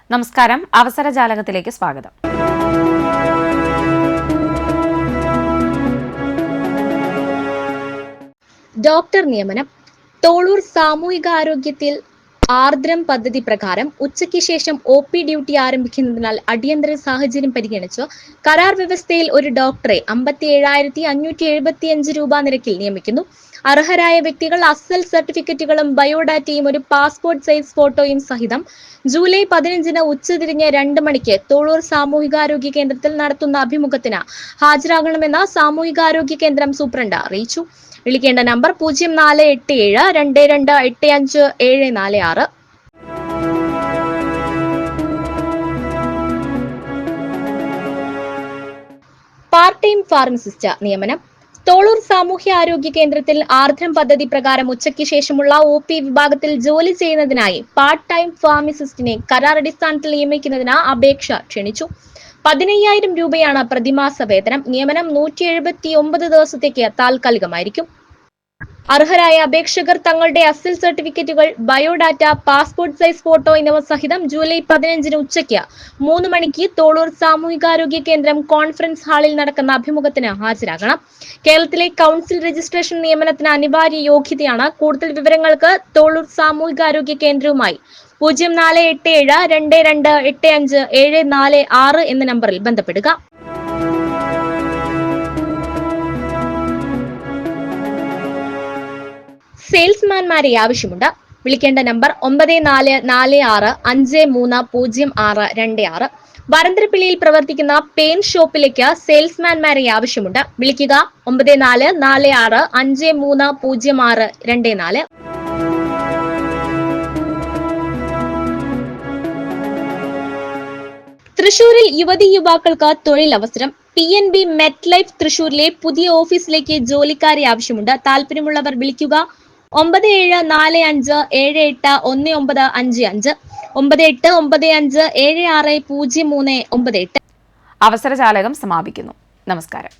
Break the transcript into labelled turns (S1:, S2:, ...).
S1: നമസ്കാരം. അവസരജാലകത്തിലേക്ക് സ്വാഗതം.
S2: ഡോക്ടർ നിയമനം. തോളൂർ സാമൂഹികാരോഗ്യത്തിൽ ആർദ്രം പദ്ധതി പ്രകാരം ഉച്ചയ്ക്ക് ശേഷം OP ഡ്യൂട്ടി ആരംഭിക്കുന്നതിനാൽ അടിയന്തര സാഹചര്യം പരിഗണിച്ച് കരാർ വ്യവസ്ഥയിൽ ഒരു ഡോക്ടറെ 57,575 രൂപ നിരക്കിൽ നിയമിക്കുന്നു. അർഹരായ വ്യക്തികൾ അസൽ സർട്ടിഫിക്കറ്റുകളും ബയോഡാറ്റയും ഒരു പാസ്പോർട്ട് സൈസ് ഫോട്ടോയും സഹിതം ജൂലൈ 15 ഉച്ചതിരിഞ്ഞ് 2 മണിക്ക് തോളൂർ സാമൂഹികാരോഗ്യ കേന്ദ്രത്തിൽ നടത്തുന്ന അഭിമുഖത്തിന് ഹാജരാകണമെന്ന് സാമൂഹികാരോഗ്യ കേന്ദ്രം സൂപ്രണ്ട് അറിയിച്ചു. വിളിക്കേണ്ട നമ്പർ 048722854746. പാർട്ട് ടൈം ഫാർമസിസ്റ്റ് നിയമനം. തോളൂർ സാമൂഹ്യ ആരോഗ്യ കേന്ദ്രത്തിൽ ആർദ്രം പദ്ധതി പ്രകാരം ഉച്ചയ്ക്ക് ശേഷമുള്ള OP വിഭാഗത്തിൽ ജോലി ചെയ്യുന്നതിനായി പാർട്ട് ടൈം ഫാർമസിസ്റ്റിനെ കരാർ അടിസ്ഥാനത്തിൽ നിയമിക്കുന്നതിന് അപേക്ഷ ക്ഷണിച്ചു. 15,000 രൂപയാണ് പ്രതിമാസ വേതനം. നിയമനം 179 ദിവസത്തേക്ക് താൽക്കാലികമായിരിക്കും. അർഹരായ അപേക്ഷകർ തങ്ങളുടെ അസൽ സർട്ടിഫിക്കറ്റുകൾ, ബയോഡാറ്റ, പാസ്പോർട്ട് സൈസ് ഫോട്ടോ എന്നിവ സഹിതം ജൂലൈ 15 ഉച്ചയ്ക്ക് 3 മണിക്ക് തോളൂർ സാമൂഹികാരോഗ്യ കേന്ദ്രം കോൺഫറൻസ് ഹാളിൽ നടക്കുന്ന അഭിമുഖത്തിന് ഹാജരാകണം. കേരളത്തിലെ കൗൺസിൽ രജിസ്ട്രേഷൻ നിയമനത്തിന് അനിവാര്യ യോഗ്യതയാണ്. കൂടുതൽ വിവരങ്ങൾക്ക് തോളൂർ സാമൂഹികാരോഗ്യ കേന്ദ്രവുമായി 048722854746 എന്ന നമ്പറിൽ ബന്ധപ്പെടുക. സെയിൽസ്മാൻമാരെ ആവശ്യമുണ്ട്. വിളിക്കേണ്ട നമ്പർ 9446530626. വരന്തരപ്പിള്ളിയിൽ പ്രവർത്തിക്കുന്ന പെയിന്റ് ഷോപ്പിലേക്ക് സെയിൽസ്മാൻമാരെ ആവശ്യമുണ്ട്. വിളിക്കുക 9446530624. തൃശൂരിൽ യുവതീ-യുവാക്കൾക്ക് തൊഴിലവസരം. PNB മെറ്റ്ലൈഫ് തൃശൂരിലെ പുതിയ ഓഫീസിലേക്ക് ജോലിക്കാരെ ആവശ്യമുണ്ട്. താല്പര്യമുള്ളവർ വിളിക്കുക 9745781955 9895760398.
S1: അവസരജാലകം സമാപിക്കുന്നു. നമസ്കാരം.